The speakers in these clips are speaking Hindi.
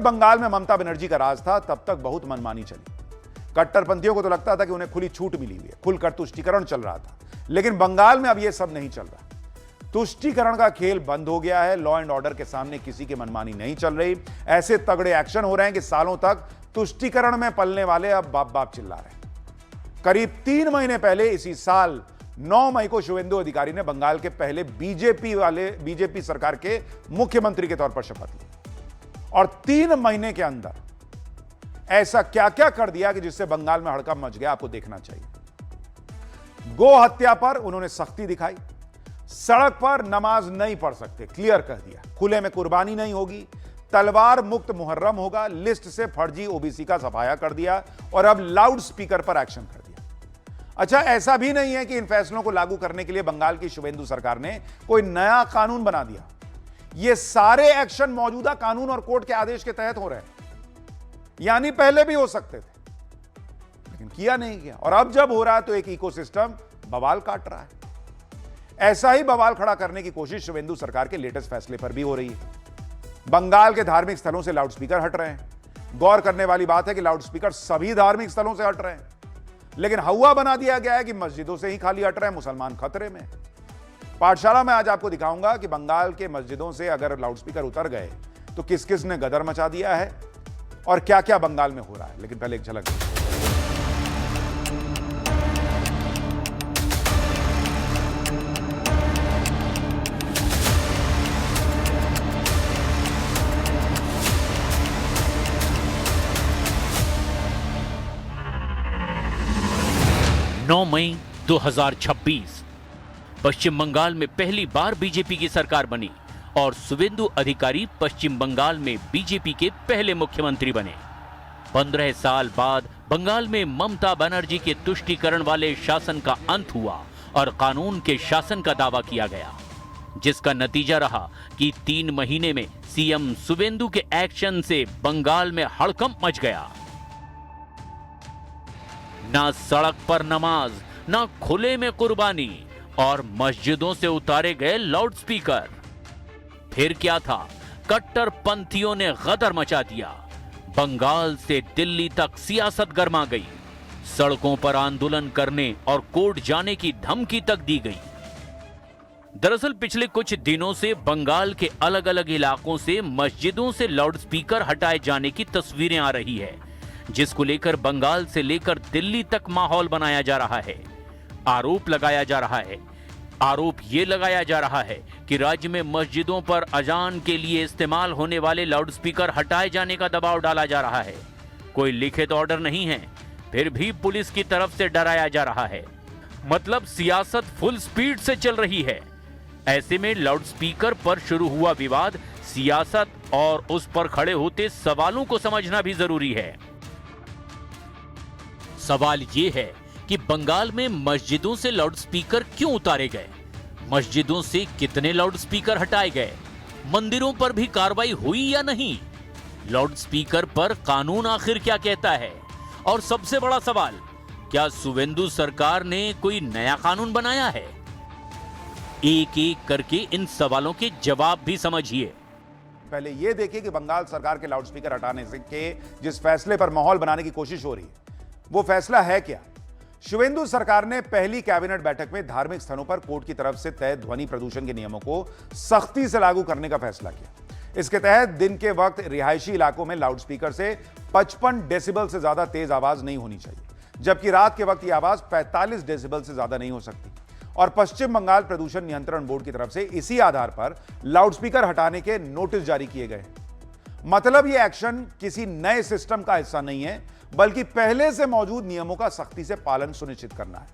बंगाल में ममता बनर्जी का राज था तब तक बहुत मनमानी चली। कट्टरपंथियों को तो लगता था कि उन्हें खुली छूट मिली हुई है, खुलकर तुष्टीकरण चल रहा था। लेकिन बंगाल में अब यह सब नहीं चल रहा। तुष्टीकरण का खेल बंद हो गया है। लॉ एंड ऑर्डर के सामने किसी की मनमानी नहीं चल रही। ऐसे तगड़े एक्शन हो रहे हैं कि सालों तक तुष्टीकरण में पलने वाले अब बाप बाप चिल्ला रहे हैं। करीब 3 महीने पहले इसी साल 9 मई को शुवेंदु अधिकारी ने बंगाल के पहले बीजेपी सरकार के मुख्यमंत्री के तौर पर शपथ ली और 3 महीने के अंदर ऐसा क्या क्या कर दिया कि जिससे बंगाल में हड़कंप मच गया, आपको देखना चाहिए। गो हत्या पर उन्होंने सख्ती दिखाई। सड़क पर नमाज नहीं पढ़ सकते, क्लियर कर दिया। खुले में कुर्बानी नहीं होगी। तलवार मुक्त मुहर्रम होगा। लिस्ट से फर्जी ओबीसी का सफाया कर दिया और अब लाउड स्पीकर पर एक्शन कर दिया। अच्छा, ऐसा भी नहीं है कि इन फैसलों को लागू करने के लिए बंगाल की शुवेंदु सरकार ने कोई नया कानून बना दिया। ये सारे एक्शन मौजूदा कानून और कोर्ट के आदेश के तहत हो रहे हैं, यानी पहले भी हो सकते थे, लेकिन किया नहीं गया। और अब जब हो रहा है तो एक इकोसिस्टम बवाल काट रहा है। ऐसा ही बवाल खड़ा करने की कोशिश शुवेंदु सरकार के लेटेस्ट फैसले पर भी हो रही है। बंगाल के धार्मिक स्थलों से लाउडस्पीकर हट रहे हैं। गौर करने वाली बात है कि लाउडस्पीकर सभी धार्मिक स्थलों से हट रहे हैं, लेकिन हवा बना दिया गया है कि मस्जिदों से ही खाली हट रहे हैं, मुसलमान खतरे में। पाठशाला में आज आपको दिखाऊंगा कि बंगाल के मस्जिदों से अगर लाउडस्पीकर उतर गए तो किस किस ने गदर मचा दिया है और क्या क्या बंगाल में हो रहा है। लेकिन पहले एक झलक। 9 मई 2026 पश्चिम बंगाल में पहली बार बीजेपी की सरकार बनी और शुवेंदु अधिकारी पश्चिम बंगाल में बीजेपी के पहले मुख्यमंत्री बने। 15 साल बाद बंगाल में ममता बनर्जी के तुष्टीकरण वाले शासन का अंत हुआ और कानून के शासन का दावा किया गया, जिसका नतीजा रहा कि 3 महीने में सीएम शुवेंदु के एक्शन से बंगाल में हड़कंप मच गया। ना सड़क पर नमाज, ना खुले में कुर्बानी और मस्जिदों से उतारे गए लाउडस्पीकर। फिर क्या था, कट्टरपंथियों ने गदर मचा दिया। बंगाल से दिल्ली तक सियासत गर्मा गई। सड़कों पर आंदोलन करने और कोर्ट जाने की धमकी तक दी गई। दरअसल पिछले कुछ दिनों से बंगाल के अलग अलग इलाकों से मस्जिदों से लाउडस्पीकर हटाए जाने की तस्वीरें आ रही है, जिसको लेकर बंगाल से लेकर दिल्ली तक माहौल बनाया जा रहा है। आरोप लगाया जा रहा है कि राज्य में मस्जिदों पर अजान के लिए इस्तेमाल होने वाले लाउडस्पीकर हटाए जाने का दबाव डाला जा रहा है। कोई लिखित ऑर्डर नहीं है, फिर भी पुलिस की तरफ से डराया जा रहा है। मतलब सियासत फुल स्पीड से चल रही है। ऐसे में लाउडस्पीकर पर शुरू हुआ विवाद, सियासत और उस पर खड़े होते सवालों को समझना भी जरूरी है। सवाल यह है कि बंगाल में मस्जिदों से लाउडस्पीकर क्यों उतारे गए, मस्जिदों से कितने लाउडस्पीकर हटाए गए, मंदिरों पर भी कार्रवाई हुई या नहीं, लाउडस्पीकर पर कानून आखिर क्या कहता है, और सबसे बड़ा सवाल, क्या शुवेंदु सरकार ने कोई नया कानून बनाया है? एक एक करके इन सवालों के जवाब भी समझिए। पहले यह देखिए कि बंगाल सरकार के लाउडस्पीकर हटाने से के जिस फैसले पर माहौल बनाने की कोशिश हो रही है, वो फैसला है क्या? शुवेंदु सरकार ने पहली कैबिनेट बैठक में धार्मिक स्थलों पर कोर्ट की तरफ से तय ध्वनि प्रदूषण के नियमों को सख्ती से लागू करने का फैसला किया। इसके तहत दिन के वक्त रिहायशी इलाकों में लाउडस्पीकर से 55 डेसिबल से ज्यादा तेज आवाज नहीं होनी चाहिए, जबकि रात के वक्त यह आवाज 45 डेसिबल से ज्यादा नहीं हो सकती। और पश्चिम बंगाल प्रदूषण नियंत्रण बोर्ड की तरफ से इसी आधार पर लाउडस्पीकर हटाने के नोटिस जारी किए गए। मतलब यह एक्शन किसी नए सिस्टम का हिस्सा नहीं है, बल्कि पहले से मौजूद नियमों का सख्ती से पालन सुनिश्चित करना है।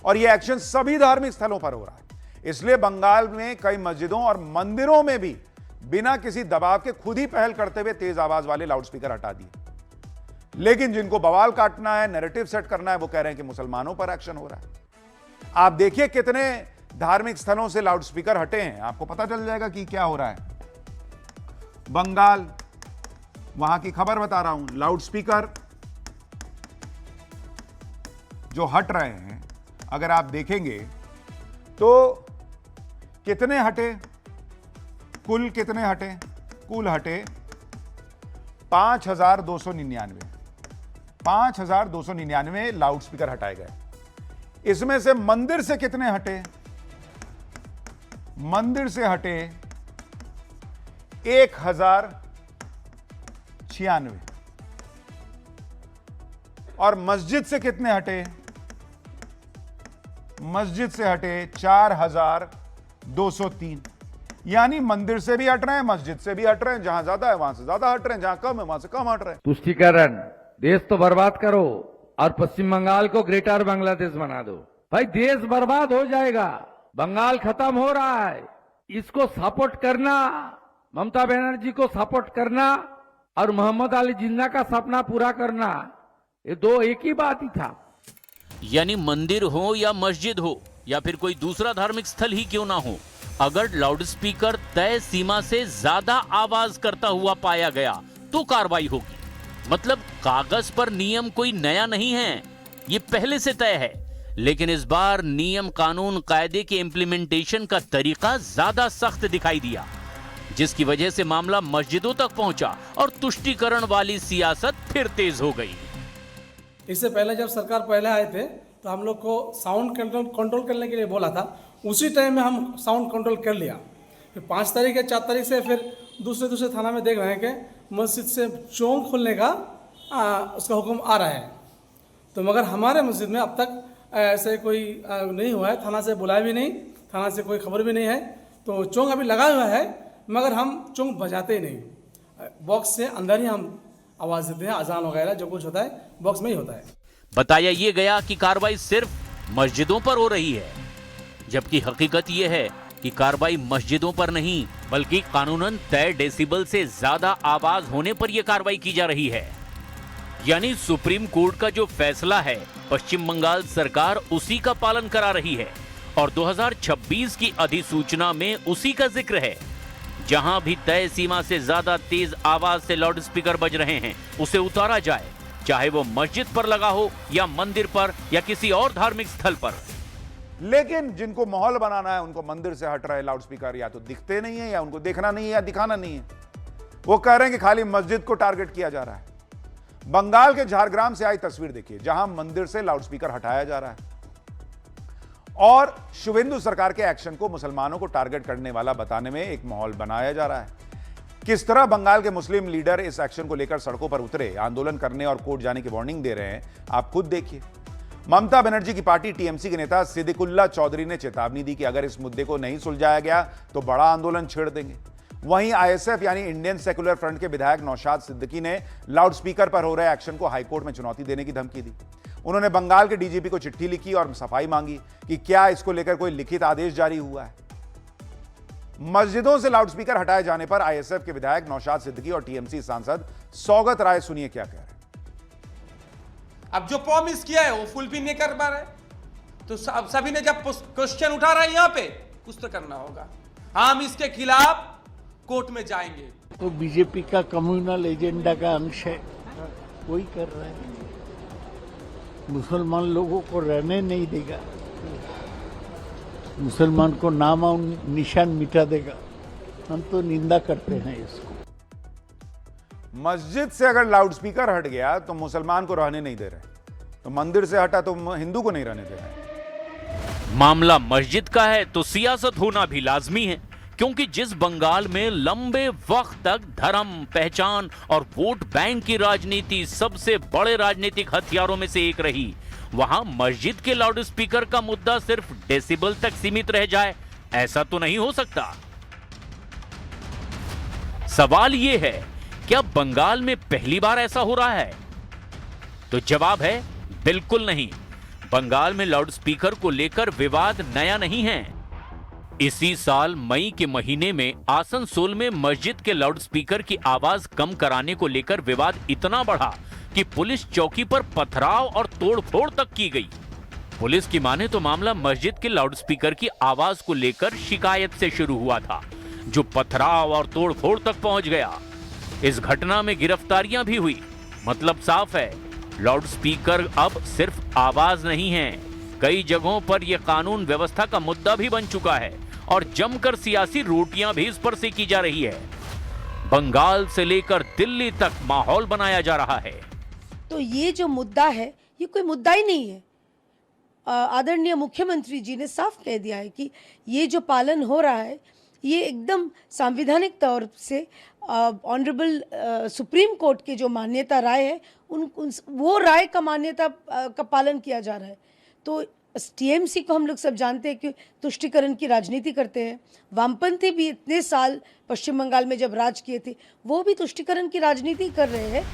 और यह एक्शन सभी धार्मिक स्थलों पर हो रहा है। इसलिए बंगाल में कई मस्जिदों और मंदिरों में भी बिना किसी दबाव के खुद ही पहल करते हुए तेज आवाज वाले लाउडस्पीकर हटा दिए। लेकिन जिनको बवाल काटना है, नैरेटिव सेट करना है, वो कह रहे हैं कि मुसलमानों पर एक्शन हो रहा है। आप देखिए कितने धार्मिक स्थलों से लाउडस्पीकर हटे हैं, आपको पता चल जाएगा कि क्या हो रहा है। बंगाल, वहां की खबर बता रहा हूं। लाउडस्पीकर जो हट रहे हैं, अगर आप देखेंगे तो कितने हटे, कुल कितने हटे? कुल हटे 5,299 लाउड स्पीकर हटाए गए। इसमें से मंदिर से कितने हटे? मंदिर से हटे 1,096 और मस्जिद से कितने हटे? मस्जिद से हटे 4,203। यानी मंदिर से भी हट रहे हैं, मस्जिद से भी हट रहे हैं, जहां ज्यादा है वहां से ज्यादा हट रहे हैं, जहां कम है वहां से कम हट रहे हैं। तुष्टीकरण, देश तो बर्बाद करो और पश्चिम बंगाल को ग्रेटर बांग्लादेश बना दो। भाई देश बर्बाद हो जाएगा, बंगाल खत्म हो रहा है, इसको सपोर्ट करना, ममता बनर्जी को सपोर्ट करना और मोहम्मद अली जिन्ना का सपना पूरा करना, ये दो एक ही बात ही था। यानी मंदिर हो या मस्जिद हो या फिर कोई दूसरा धार्मिक स्थल ही क्यों ना हो, अगर लाउडस्पीकर तय सीमा से ज्यादा आवाज करता हुआ पाया गया तो कार्रवाई होगी। मतलब कागज पर नियम कोई नया नहीं है, ये पहले से तय है, लेकिन इस बार नियम कानून कायदे के इम्प्लीमेंटेशन का तरीका ज्यादा सख्त दिखाई दिया, जिसकी वजह से मामला मस्जिदों तक पहुंचा और तुष्टीकरण वाली सियासत फिर तेज हो गई। इससे पहले जब सरकार पहले आए थे तो हम लोग को साउंड कंट्रोल करने के लिए बोला था, उसी टाइम में हम साउंड कंट्रोल कर लिया। फिर 5 तारीख या 4 तारीख से फिर दूसरे थाना में देख रहे हैं कि मस्जिद से चौक खोलने का उसका हुक्म आ रहा है। तो मगर हमारे मस्जिद में अब तक ऐसे कोई नहीं हुआ है, थाना से बुलाया भी नहीं, थाना से कोई खबर भी नहीं है। तो चौक अभी लगा हुआ है मगर हम चौक बजाते ही नहीं, बॉक्स से अंदर ही हम आवाज़ देते हैं, अजान वगैरह जो कुछ होता है बॉक्स में ही होता है। बताया ये गया कि कार्रवाई सिर्फ मस्जिदों पर हो रही है, जबकि हकीकत ये है कि कार्रवाई मस्जिदों पर नहीं बल्कि कानूनन तय डेसिबल से ज्यादा आवाज होने पर यह कार्रवाई की जा रही है। यानी सुप्रीम कोर्ट का जो फैसला है पश्चिम बंगाल सरकार उसी का पालन करा रही है और 2026 की अधिसूचना में उसी का जिक्र है। जहां भी तय सीमा से ज्यादा तेज आवाज से लाउडस्पीकर बज रहे हैं उसे उतारा जाए, चाहे वो मस्जिद पर लगा हो या मंदिर पर या किसी और धार्मिक स्थल पर। लेकिन जिनको माहौल बनाना है उनको मंदिर से हट रहे लाउडस्पीकर या तो दिखते नहीं है या उनको देखना नहीं है या दिखाना नहीं है। वो कह रहे हैं कि खाली मस्जिद को टारगेट किया जा रहा है। बंगाल के झारग्राम से आई तस्वीर देखिए, जहां मंदिर से लाउडस्पीकर हटाया जा रहा है और शुभेंदु सरकार के एक्शन को मुसलमानों को टारगेट करने वाला बताने में एक माहौल बनाया जा रहा है। किस तरह बंगाल के मुस्लिम लीडर इस एक्शन को लेकर सड़कों पर उतरे, आंदोलन करने और कोर्ट जाने की वार्निंग दे रहे हैं, आप खुद देखिए। ममता बनर्जी की पार्टी टीएमसी के नेता सिद्दीकुल्ला चौधरी ने चेतावनी दी कि अगर इस मुद्दे को नहीं सुलझाया गया तो बड़ा आंदोलन छेड़ देंगे। वहीं आईएसएफ यानी इंडियन सेकुलर फ्रंट के विधायक नौशाद सिद्दीकी ने लाउडस्पीकर पर हो रहे एक्शन को हाईकोर्ट में चुनौती देने की धमकी दी। उन्होंने बंगाल के डीजीपी को चिट्ठी लिखी और सफाई मांगी कि क्या इसको लेकर कोई लिखित आदेश जारी हुआ है। मस्जिदों से लाउडस्पीकर हटाए जाने पर आईएसएफ के विधायक नौशाद सिद्दीकी और टीएमसी सांसद सौगत राय सुनिए क्या कह रहे हैं। अब जो प्रॉमिस किया है वो फुलफिल नहीं कर पा रहे, तो अब सभी ने जब क्वेश्चन उठा रहा है यहाँ पे, कुछ तो करना होगा। हम इसके खिलाफ कोर्ट में जाएंगे। तो बीजेपी का कम्युनल एजेंडा का अंश है, वही कर रहा है, मुसलमान लोगों को रहने नहीं देगा, मुसलमान को नाम और निशान मिटा देगा। हम तो निंदा करते हैं इसको। मस्जिद से अगर लाउडस्पीकर हट गया तो मुसलमान को रहने नहीं दे रहे, तो मंदिर से हटा तो हिंदू को नहीं रहने दे रहे। मामला मस्जिद का है तो सियासत होना भी लाजमी है, क्योंकि जिस बंगाल में लंबे वक्त तक धर्म, पहचान और वोट बैंक की राजनीति सबसे बड़े राजनीतिक हथियारों में से एक रही, वहां मस्जिद के लाउडस्पीकर का मुद्दा सिर्फ डेसिबल तक सीमित रह जाए, ऐसा तो नहीं हो सकता। सवाल यह है, क्या बंगाल में पहली बार ऐसा हो रहा है? तो जवाब है बिल्कुल नहीं। बंगाल में लाउडस्पीकर को लेकर विवाद नया नहीं है। इसी साल मई के महीने में आसनसोल में मस्जिद के लाउडस्पीकर की आवाज कम कराने को लेकर विवाद इतना बढ़ा कि पुलिस चौकी पर पथराव और तोड़फोड़ तक की गई। पुलिस की माने तो मामला मस्जिद के लाउडस्पीकर की आवाज को लेकर शिकायत से शुरू हुआ था, जो पथराव और तोड़फोड़ तक पहुंच गया। इस घटना में गिरफ्तारियां भी हुई। मतलब साफ है, लाउडस्पीकर अब सिर्फ आवाज नहीं है, कई जगहों पर यह कानून व्यवस्था का मुद्दा भी बन चुका है और जमकर सियासी रोटियां भी इस पर सेकी जा रही है। बंगाल से लेकर दिल्ली तक माहौल बनाया जा रहा है। तो ये जो मुद्दा है ये कोई मुद्दा ही नहीं है। आदरणीय मुख्यमंत्री जी ने साफ कह दिया है कि ये जो पालन हो रहा है ये एकदम संवैधानिक तौर से ऑनरेबल सुप्रीम कोर्ट की जो मान्यता राय है वो राय का मान्यता का पालन किया जा रहा है। तो टीएमसी को हम लोग सब जानते हैं कि तुष्टीकरण की राजनीति करते हैं। वामपंथी भी इतने साल पश्चिम बंगाल में जब राज किए थे वो भी तुष्टीकरण की राजनीति कर रहे हैं।